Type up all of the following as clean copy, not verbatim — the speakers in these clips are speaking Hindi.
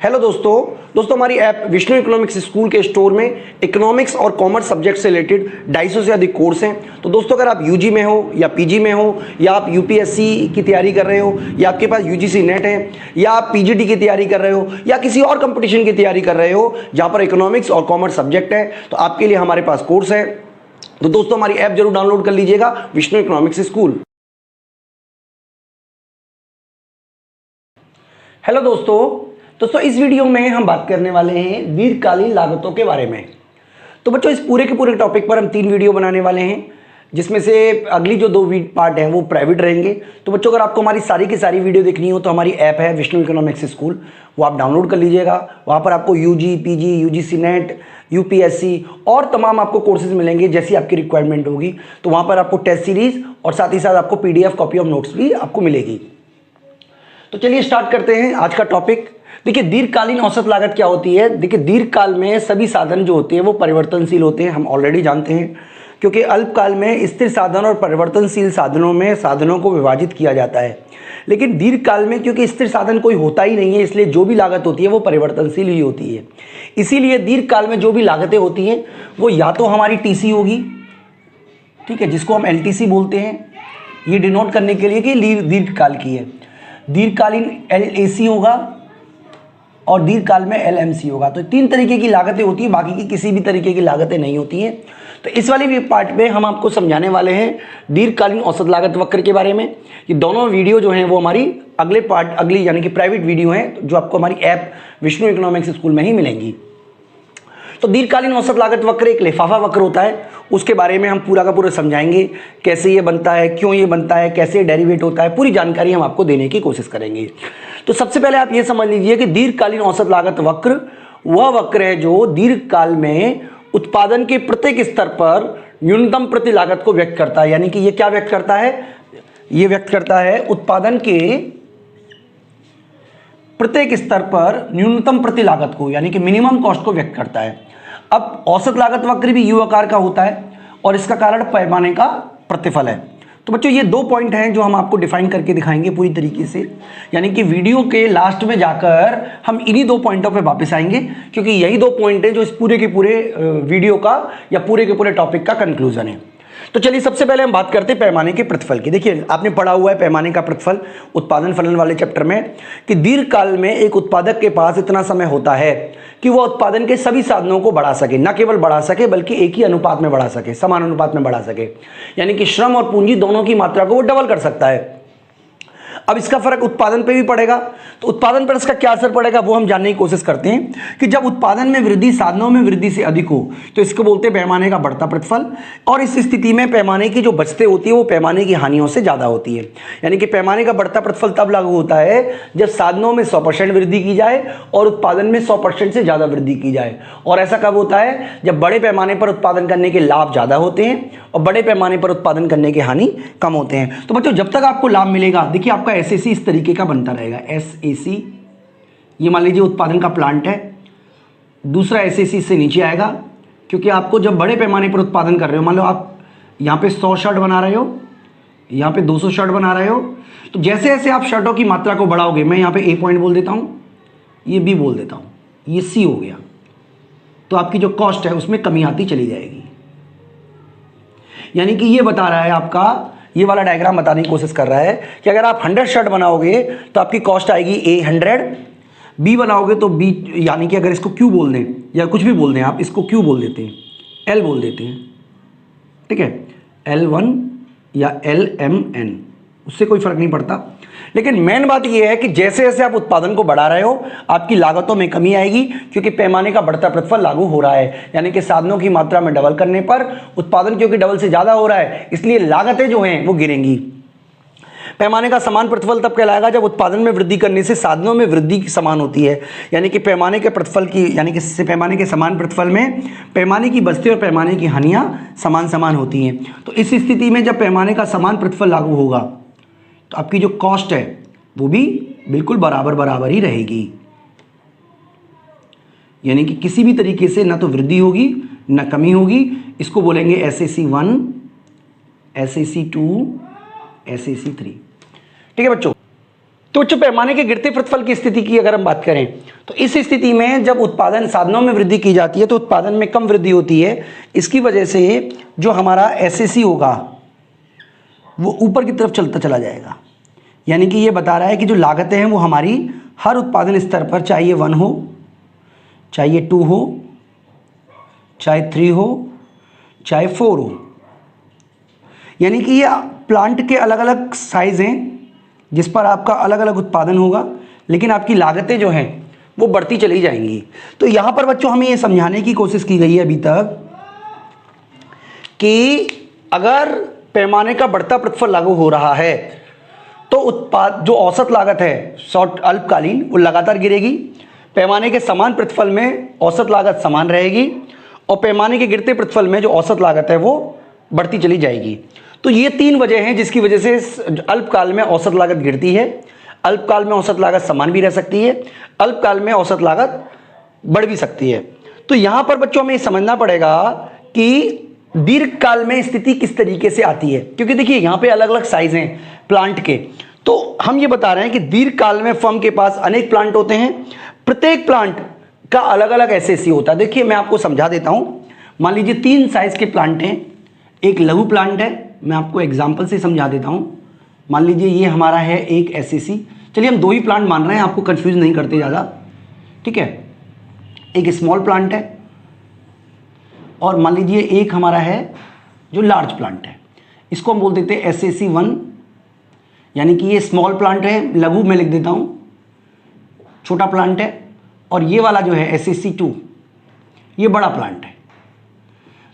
हेलो दोस्तों हमारी ऐप विष्णु इकोनॉमिक्स स्कूल के स्टोर में इकोनॉमिक्स और कॉमर्स सब्जेक्ट से रिलेटेड 250 से अधिक कोर्स हैं। तो दोस्तों अगर आप यूजी में हो या पीजी में हो या आप यूपीएससी की तैयारी कर रहे हो या आपके पास यूजीसी नेट है या आप पीजीटी की तैयारी कर रहे हो या किसी और कंपटीशन की तैयारी कर रहे हो जहाँ पर इकोनॉमिक्स और कॉमर्स सब्जेक्ट है, तो आपके लिए हमारे पास कोर्स है। तो दोस्तों हमारी ऐप जरूर डाउनलोड कर लीजिएगा, विष्णु इकोनॉमिक्स स्कूल। हेलो दोस्तों इस वीडियो में हम बात करने वाले हैं दीर्घकालीन लागतों के बारे में। तो बच्चों इस पूरे के पूरे टॉपिक पर हम 3 वीडियो बनाने वाले हैं, जिसमें से अगली जो 2 पार्ट हैं वो प्राइवेट रहेंगे। तो बच्चों अगर आपको हमारी सारी की सारी वीडियो देखनी हो तो हमारी ऐप है विष्णु इकोनॉमिक्स स्कूल, वो आप डाउनलोड कर लीजिएगा। वहाँ पर आपको UG, PG, UGC NET, UPSC और तमाम आपको कोर्सेज मिलेंगे जैसी आपकी रिक्वायरमेंट होगी। तो वहाँ पर आपको टेस्ट सीरीज और साथ ही साथ आपको पीडीएफ कॉपी ऑफ नोट्स भी आपको मिलेगी। तो चलिए स्टार्ट करते हैं आज का टॉपिक। देखिए दीर्घकालीन औसत लागत क्या होती है। देखिए दीर्घकाल में सभी साधन जो होते हैं वो परिवर्तनशील होते हैं, हम ऑलरेडी जानते हैं, क्योंकि अल्पकाल में स्थिर साधन और परिवर्तनशील साधनों में साधनों को विभाजित किया जाता है। लेकिन दीर्घकाल में क्योंकि स्थिर साधन कोई होता ही नहीं है, इसलिए जो भी लागत होती है वो परिवर्तनशील ही होती है। इसीलिए दीर्घकाल में जो भी लागतें होती हैं वो या तो हमारी टीसी होगी, ठीक है, जिसको हम एलटीसी बोलते हैं, ये डिनोट करने के लिए कि दीर्घकाल की है। दीर्घकालीन एलएसी होगा और दीर्घकाल में एलएमसी होगा। तो 3 तरीके की लागतें होती हैं, बाकी की किसी भी तरीके की लागतें नहीं होती हैं। तो इस वाली भी पार्ट में हम आपको समझाने वाले हैं दीर्घकालीन औसत लागत वक्र के बारे में। ये दोनों वीडियो जो हैं वो हमारी अगली यानी कि प्राइवेट वीडियो हैं, जो आपको हमारी ऐप विष्णु इकोनॉमिक्स स्कूल में ही मिलेंगी। तो दीर्घकालीन औसत लागत वक्र एक लिफाफा वक्र होता है, उसके बारे में हम पूरा का पूरा समझाएंगे, कैसे ये बनता है, क्यों ये बनता है, कैसे डेरिवेट होता है, पूरी जानकारी हम आपको देने की कोशिश करेंगे। तो सबसे पहले आप ये समझ लीजिए कि दीर्घकालीन औसत लागत वक्र वह वक्र है जो दीर्घकाल में उत्पादन के प्रत्येक स्तर पर न्यूनतम प्रति लागत को व्यक्त करता है। यानी कि ये क्या व्यक्त करता है? ये व्यक्त करता है उत्पादन के प्रत्येक स्तर पर न्यूनतम प्रति लागत को, यानी कि मिनिमम कॉस्ट को व्यक्त करता है। अब औसत लागत वक्र भी यू आकार का होता है और इसका कारण पैमाने का प्रतिफल है। तो बच्चों ये 2 पॉइंट हैं जो हम आपको डिफाइन करके दिखाएंगे पूरी तरीके से, यानी कि वीडियो के लास्ट में जाकर हम इन्हीं 2 पॉइंटों पे वापस आएंगे, क्योंकि यही 2 पॉइंट हैं जो इस पूरे के पूरे वीडियो का या पूरे के पूरे टॉपिक का कंक्लूजन है। तो चलिए सबसे पहले हम बात करते हैं पैमाने के प्रतिफल की। देखिए आपने पढ़ा हुआ है पैमाने का प्रतिफल उत्पादन फलन वाले चैप्टर में, कि दीर्घकाल में एक उत्पादक के पास इतना समय होता है कि वह उत्पादन के सभी साधनों को बढ़ा सके, न केवल बढ़ा सके बल्कि एक ही अनुपात में बढ़ा सके, समान अनुपात में बढ़ा सके, यानी कि श्रम और पूंजी दोनों की मात्रा को वो डबल कर सकता है। अब इसका फर्क उत्पादन पे भी पड़ेगा। तो उत्पादन पर इसका क्या असर पड़ेगा वो हम जानने की कोशिश करते हैं कि जब उत्पादन में वृद्धि साधनों में वृद्धि से अधिक हो तो इसको बोलते हैं पैमाने का बढ़ता प्रतिफल, और इस स्थिति में पैमाने की जो बचतें होती है वो पैमाने की हानियों से ज्यादा होती है। यानी कि पैमाने का बढ़ता प्रतिफल तब लागू होता है जब साधनों में 100% वृद्धि की जाए और उत्पादन में 100% से ज्यादा वृद्धि की जाए। और ऐसा कब होता है? जब बड़े पैमाने पर उत्पादन करने के लाभ ज्यादा होते हैं और बड़े पैमाने पर उत्पादन करने के हानि कम होते हैं। तो बच्चों जब तक आपको लाभ मिलेगा, देखिए आपका एसएसी इस तरीके का बनता रहेगा। एसएसी, ये मान लीजिए उत्पादन का प्लांट है, दूसरा एसएसी से नीचे आएगा, क्योंकि आपको जब बड़े पैमाने पर उत्पादन कर रहे हो, मान लो आप यहाँ पे 100 शर्ट बना रहे हो, यहाँ पे 200 शर्ट बना रहे हो, तो जैसे जैसे आप शर्टों की मात्रा को बढ़ाओगे, मैं यहाँ पे ए पॉइंट बोल देता हूँ, ये बी बोल देता हूँ, ये सी हो गया, तो आपकी जो कॉस्ट है उसमें कमी आती चली जाएगी। यानी कि ये बता रहा है आपका, ये वाला डायग्राम बताने की कोशिश कर रहा है कि अगर आप 100 शर्ट बनाओगे तो आपकी कॉस्ट आएगी ए 100, बी बनाओगे तो बी, यानी कि अगर इसको क्यू बोल दें या कुछ भी बोल दें, आप इसको क्यू बोल देते हैं, एल बोल देते हैं, ठीक है, L1 या LMN, उससे कोई फर्क नहीं पड़ता। लेकिन मेन बात यह है कि जैसे जैसे आप उत्पादन को बढ़ा रहे हो आपकी लागतों में कमी आएगी, क्योंकि पैमाने का बढ़ता प्रतिफल लागू हो रहा है। यानी कि साधनों की मात्रा में डबल करने पर उत्पादन क्योंकि डबल से ज्यादा हो रहा है, इसलिए लागतें जो हैं वो गिरेंगी। पैमाने का समान प्रतिफल तब कहलाएगा जब उत्पादन में वृद्धि करने से साधनों में वृद्धि समान होती है। यानी कि पैमाने के प्रतिफल की, यानी कि पैमाने के समान प्रतिफल में पैमाने की बचतें और पैमाने की हानियां समान समान होती हैं। तो इस स्थिति में जब पैमाने का समान प्रतिफल लागू होगा तो आपकी जो कॉस्ट है वो भी बिल्कुल बराबर बराबर ही रहेगी। यानी कि किसी भी तरीके से ना तो वृद्धि होगी ना कमी होगी। इसको बोलेंगे SAC1, SAC2, SAC3, ठीक है बच्चों। तो उच्च पैमाने के गिरते प्रतिफल की स्थिति की अगर हम बात करें तो इस स्थिति में जब उत्पादन साधनों में वृद्धि की जाती है तो उत्पादन में कम वृद्धि होती है। इसकी वजह से जो हमारा एसएसी होगा वो ऊपर की तरफ चलता चला जाएगा। यानी कि ये बता रहा है कि जो लागतें हैं वो हमारी हर उत्पादन स्तर पर, चाहे ये 1 हो, चाहे ये 2 हो, चाहे 3 हो, चाहे 4 हो, यानी कि ये प्लांट के अलग अलग साइज हैं जिस पर आपका अलग अलग उत्पादन होगा, लेकिन आपकी लागतें जो हैं वो बढ़ती चली जाएंगी। तो यहाँ पर बच्चों हमें ये समझाने की कोशिश की गई है अभी तक कि अगर पैमाने का बढ़ता प्रतिफल लागू हो रहा है तो उत्पाद जो औसत लागत है शॉर्ट अल्पकालीन वो लगातार गिरेगी, पैमाने के समान प्रतिफल में औसत लागत समान रहेगी और पैमाने के गिरते प्रतिफल में जो औसत लागत है वो बढ़ती चली जाएगी। तो ये 3 वजह हैं जिसकी वजह से अल्पकाल में औसत लागत गिरती है, अल्पकाल में औसत लागत समान भी रह सकती है, अल्पकाल में औसत लागत बढ़ भी सकती है। तो यहाँ पर बच्चों हमें समझना पड़ेगा कि दीर्घकाल में स्थिति किस तरीके से आती है, क्योंकि देखिए यहाँ पे अलग अलग साइज हैं प्लांट के। तो हम ये बता रहे हैं कि दीर्घकाल में फर्म के पास अनेक प्लांट होते हैं, प्रत्येक प्लांट का अलग अलग एसएसी होता है। देखिए मैं आपको समझा देता हूँ। मान लीजिए 3 साइज के प्लांट हैं, एक लघु प्लांट है, मैं आपको एग्जाम्पल से समझा देता हूँ। मान लीजिए ये हमारा है एक एसएसी, चलिए हम 2 ही प्लांट मान रहे हैं, आपको कंफ्यूज नहीं करते ज़्यादा, ठीक है। एक स्मॉल प्लांट है और मान लीजिए एक हमारा है जो लार्ज प्लांट है, इसको हम बोल देते हैं एसएसी 1, यानी कि ये स्मॉल प्लांट है, लघु में लिख देता हूँ, छोटा प्लांट है। और ये वाला जो है एसएसी 2, ये बड़ा प्लांट है।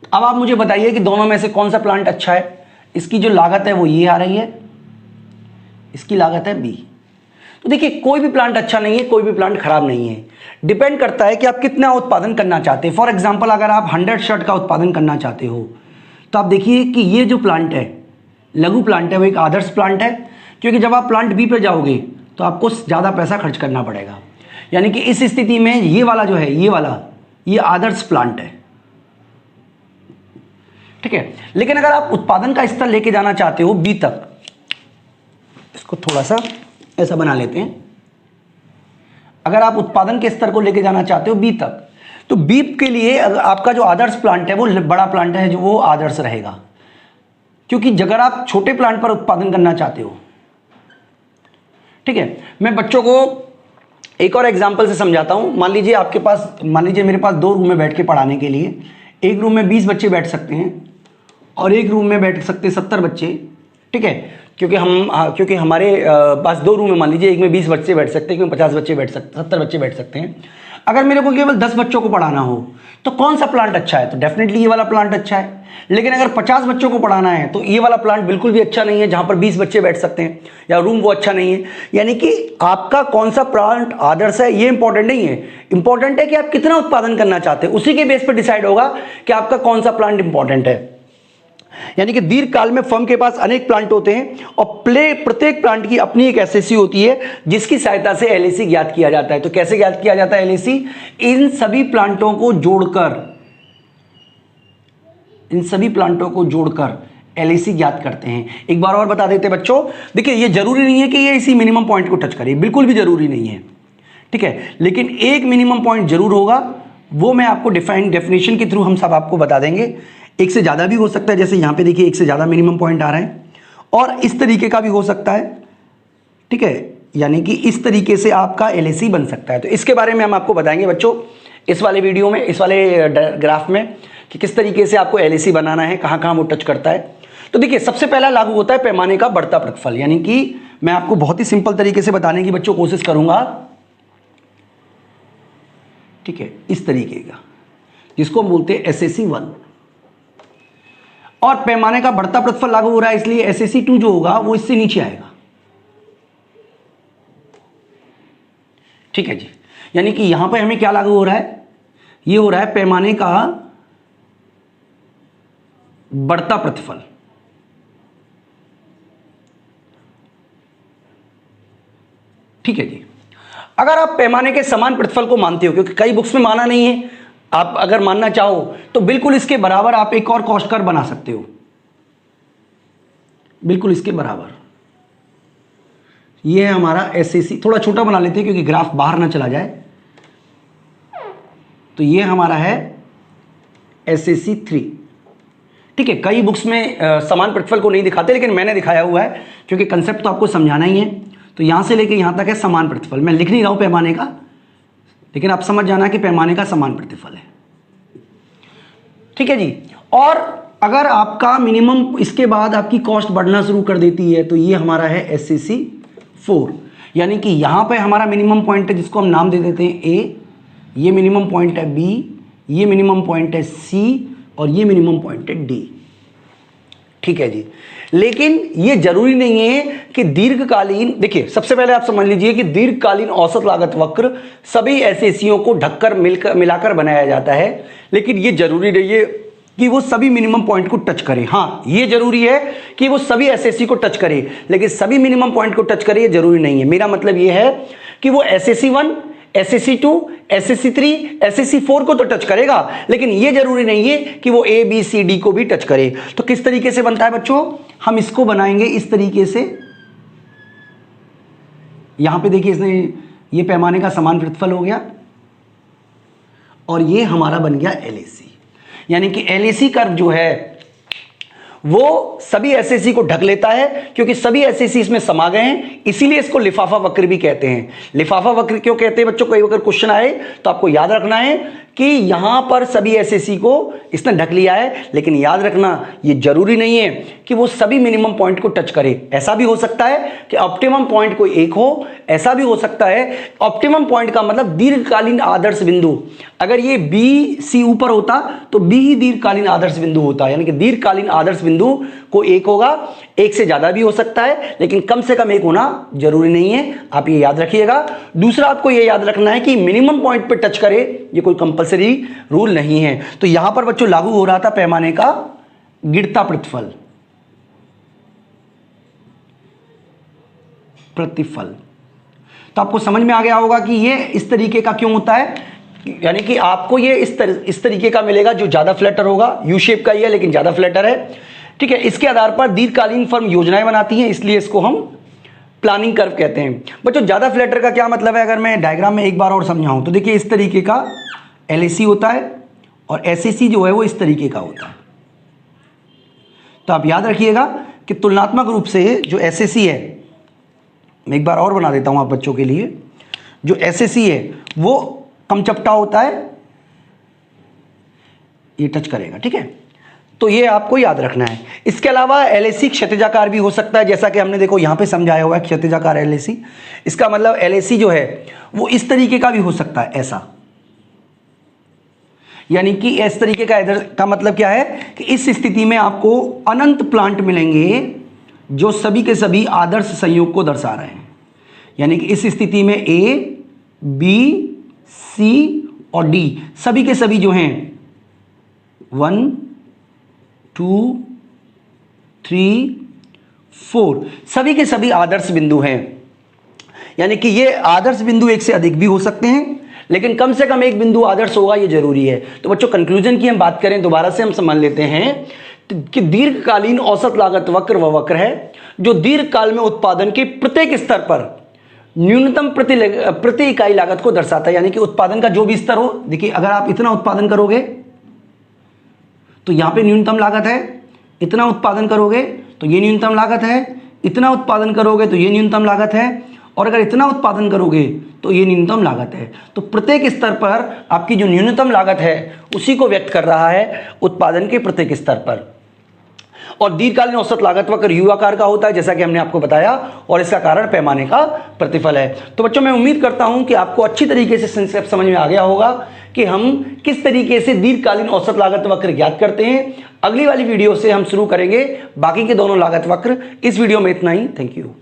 अब आप मुझे बताइए कि दोनों में से कौन सा प्लांट अच्छा है। इसकी जो लागत है वो ये आ रही है, इसकी लागत है बी। तो देखिए कोई भी प्लांट अच्छा नहीं है, कोई भी प्लांट खराब नहीं है, डिपेंड करता है कि आप कितना उत्पादन करना चाहते हैं। फॉर एग्जांपल अगर आप 100 शर्ट का उत्पादन करना चाहते हो तो आप देखिए कि ये जो प्लांट है, लघु प्लांट है, वो एक आदर्श प्लांट है, क्योंकि जब आप प्लांट बी पर जाओगे तो आपको ज़्यादा पैसा खर्च करना पड़ेगा। यानी कि इस स्थिति में ये वाला जो है, ये वाला, ये आदर्श प्लांट है, ठीक है। लेकिन अगर आप उत्पादन का स्तर लेके जाना चाहते हो बी तक, इसको थोड़ा सा ऐसा बना लेते हैं, अगर आप उत्पादन के स्तर को लेके जाना चाहते हो बी तक, तो बी के लिए आपका जो आदर्श प्लांट है वो बड़ा प्लांट है, जो वो आदर्श रहेगा। क्योंकि अगर आप छोटे प्लांट पर उत्पादन करना चाहते हो, ठीक है, मैं बच्चों को एक और एग्जांपल से समझाता हूं। मान लीजिए आपके पास, मान लीजिए मेरे पास 2 रूम में बैठ के पढ़ाने के लिए, एक रूम में 20 बच्चे बैठ सकते हैं और एक रूम में बैठ सकते हैं 70 बच्चे, ठीक है। क्योंकि हमारे पास 2 रूम है, मान लीजिए एक में 20 बच्चे बैठ सकते हैं, एक में 50 बच्चे बैठ सकते, 70 बच्चे बैठ सकते हैं। अगर मेरे को केवल 10 बच्चों को पढ़ाना हो तो कौन सा प्लांट अच्छा है? तो डेफिनेटली ये वाला प्लांट अच्छा है। लेकिन अगर 50 बच्चों को पढ़ाना है तो ये वाला प्लांट बिल्कुल भी अच्छा नहीं है, जहां पर 20 बच्चे बैठ सकते हैं, या रूम वो अच्छा नहीं है। यानी कि आपका कौन सा प्लांट आदर्श है ये इंपॉर्टेंट नहीं है, इंपॉर्टेंट है कि आप कितना उत्पादन करना चाहते हैं, उसी के बेस पर डिसाइड होगा कि आपका कौन सा प्लांट इंपॉर्टेंट है। यानी कि दीर्घकाल में फर्म के पास अनेक प्लांट होते हैं और प्रत्येक प्लांट की अपनी एक एसएसी होती है जिसकी सहायता से एलएसी ज्ञात किया जाता है। तो कैसे ज्ञात किया जाता है एलएसी? इन सभी प्लांटों को जोड़कर एलएसी ज्ञात करते हैं। एक बार और बता देते हैं बच्चों, देखिए ये जरूरी नहीं है कि ये इसी मिनिमम पॉइंट को टच करे, बिल्कुल भी जरूरी नहीं है, ठीक है। लेकिन एक मिनिमम पॉइंट जरूर होगा, वो मैं आपको डेफिनेशन के थ्रू हम सब आपको बता देंगे। एक से ज़्यादा भी हो सकता है, जैसे यहाँ पे देखिए एक से ज़्यादा मिनिमम पॉइंट आ रहा है, और इस तरीके का भी हो सकता है, ठीक है। यानी कि इस तरीके से आपका एलएसी बन सकता है। तो इसके बारे में हम आपको बताएंगे बच्चों इस वाले वीडियो में, इस वाले ग्राफ में, कि किस तरीके से आपको एलएसी बनाना है, कहाँ कहाँ वो टच करता है। तो देखिए सबसे पहला लागू होता है पैमाने का बढ़ता प्रतिफल। यानी कि मैं आपको बहुत ही सिंपल तरीके से बताने की बच्चों कोशिश करूंगा, ठीक है, इस तरीके का, जिसको हम बोलते हैं एसएसी 1। और पैमाने का बढ़ता प्रतिफल लागू हो रहा है, इसलिए एसएसी 2 जो होगा वो इससे नीचे आएगा, ठीक है जी। यानी कि यहां पे हमें क्या लागू हो रहा है? ये हो रहा है पैमाने का बढ़ता प्रतिफल, ठीक है जी। अगर आप पैमाने के समान प्रतिफल को मानते हो, क्योंकि कई बुक्स में माना नहीं है, आप अगर मानना चाहो तो बिल्कुल इसके बराबर आप एक और कॉस्ट कर्व बना सकते हो, बिल्कुल इसके बराबर, ये है हमारा एसएसी, थोड़ा छोटा बना लेते हैं क्योंकि ग्राफ बाहर ना चला जाए। तो ये हमारा है एसएसी 3। ठीक है, कई बुक्स में समान प्रतिफल को नहीं दिखाते, लेकिन मैंने दिखाया हुआ है क्योंकि कंसेप्ट तो आपको समझाना ही है। तो यहां से लेके यहां तक है समान प्रतिफल। मैं लिख नहीं रहा हूं पैमाने का, लेकिन आप समझ जाना कि पैमाने का समान प्रतिफल है। ठीक है जी। और अगर आपका मिनिमम, इसके बाद आपकी कॉस्ट बढ़ना शुरू कर देती है, तो ये हमारा है एसएसी 4। यानी कि यहां पे हमारा मिनिमम पॉइंट है जिसको हम नाम दे देते हैं ए, ये मिनिमम पॉइंट है बी, ये मिनिमम पॉइंट है सी, और ये मिनिमम पॉइंट है डी। ठीक है जी। लेकिन ये जरूरी नहीं है कि दीर्घकालीन, देखिए सबसे पहले आप समझ लीजिए कि दीर्घकालीन औसत लागत वक्र सभी एसएसीओ को ढककर मिलाकर बनाया जाता है, लेकिन ये जरूरी नहीं है कि वो सभी मिनिमम पॉइंट को टच करे। हाँ, ये जरूरी है कि वो सभी एसएसी को टच करे, लेकिन सभी मिनिमम पॉइंट को टच करे ये जरूरी नहीं है। मेरा मतलब ये है कि वो एसएसी 1, एसएसी 2, एसएसी 3, एसएसी 4 को तो टच करेगा, लेकिन ये जरूरी नहीं है कि वो ए बी सी डी को भी टच करे। तो किस तरीके से बनता है बच्चों, हम इसको बनाएंगे इस तरीके से। यहां पे देखिए, इसने ये पैमाने का समान प्रतिफल हो गया, और ये हमारा बन गया एलएसी। यानी कि एलएसी कर्व जो है वो सभी एसएसी को ढक लेता है, क्योंकि सभी एसएसी इसमें समा गए हैं, इसीलिए इसको लिफाफा वक्र भी कहते हैं। लिफाफा वक्र क्यों कहते हैं बच्चों, कई अगर क्वेश्चन आए तो आपको याद रखना है कि यहां पर सभी एसएसी को इसने ढक लिया है, लेकिन याद रखना ये जरूरी नहीं है कि वो सभी मिनिमम पॉइंट को टच करे। ऐसा भी हो सकता है कि ऑप्टिमम पॉइंट कोई एक हो, ऐसा भी हो सकता है। ऑप्टिमम पॉइंट का मतलब दीर्घकालीन आदर्श बिंदु, अगर ये बी सी ऊपर होता तो बी ही दीर्घकालीन आदर्श बिंदु होता, यानी कि दीर्घकालीन आदर्श बिंदु को एक होगा, एक से ज्यादा भी हो सकता है, लेकिन कम से कम एक होना जरूरी नहीं है, आप ये याद रखिएगा। दूसरा आपको ये याद रखना है कि मिनिमम पॉइंट पे टच करे ये कोई कंपलसरी रूल नहीं है। तो यहां पर बच्चों लागू हो रहा था पैमाने का गिरता प्रतिफल, तो आपको समझ में आ गया होगा कि ये इस तरीके का क्यों होता है, यानी कि आपको ये इस तरीके का मिलेगा जो ज्यादा फ्लैटर होगा। यू शेप का ही है लेकिन ज्यादा फ्लैटर है। ठीक है, इसके आधार पर दीर्घकालीन फर्म योजनाएं बनाती हैं, इसलिए इसको हम प्लानिंग कर्व कहते हैं। बच्चों ज्यादा फ्लैटर का क्या मतलब है, अगर मैं डायग्राम में एक बार और समझाऊं तो देखिए इस तरीके का एलएसी होता है और एसएसी जो है वो इस तरीके का होता है। तो आप याद रखिएगा कि तुलनात्मक रूप से जो एसएसी है, मैं एक बार और बना देता हूं आप बच्चों के लिए, जो एसएसी है वो कम चपटा होता है, ये टच करेगा। ठीक है, तो ये आपको याद रखना है। इसके अलावा एलएसी क्षैतिजाकार भी हो सकता है, जैसा कि हमने देखो यहां पे समझाया हुआ है क्षैतिजाकार एलएसी। इसका मतलब एलएसी जो है वो इस तरीके का भी हो सकता है, ऐसा, यानी कि इस तरीके का मतलब क्या है कि इस स्थिति में आपको अनंत प्लांट मिलेंगे जो सभी के सभी आदर्श संयोग को दर्शा रहे हैं। यानी कि इस स्थिति में ए बी सी और डी सभी के सभी जो हैं 1 2 3 4 सभी के सभी आदर्श बिंदु हैं। यानी कि ये आदर्श बिंदु एक से अधिक भी हो सकते हैं, लेकिन कम से कम एक बिंदु आदर्श होगा, ये जरूरी है। तो बच्चों कंक्लूजन की हम बात करें, दोबारा से हम समझ लेते हैं कि दीर्घकालीन औसत लागत वक्र वह वक्र है जो दीर्घकाल में उत्पादन के प्रत्येक स्तर पर न्यूनतम प्रति इकाई लागत को दर्शाता है। यानी कि उत्पादन का जो भी स्तर हो, देखिए अगर आप इतना उत्पादन करोगे तो यहां पे न्यूनतम लागत है, इतना उत्पादन करोगे तो ये न्यूनतम लागत है, इतना उत्पादन करोगे तो ये न्यूनतम लागत है, और अगर इतना उत्पादन करोगे तो ये न्यूनतम लागत है। तो प्रत्येक स्तर पर आपकी जो न्यूनतम लागत है उसी को व्यक्त कर रहा है उत्पादन के प्रत्येक स्तर पर। और दीर्घकालीन औसत लागत वक्र यू आकार का होता है, जैसा कि हमने आपको बताया, और इसका कारण पैमाने का प्रतिफल है। तो बच्चों मैं उम्मीद करता हूं कि आपको अच्छी तरीके से संक्षेप समझ में आ गया होगा कि हम किस तरीके से दीर्घकालीन औसत लागत वक्र ज्ञात करते हैं। अगली वाली वीडियो से हम शुरू करेंगे बाकी के दोनों लागत वक्र। इस वीडियो में इतना ही। Thank you.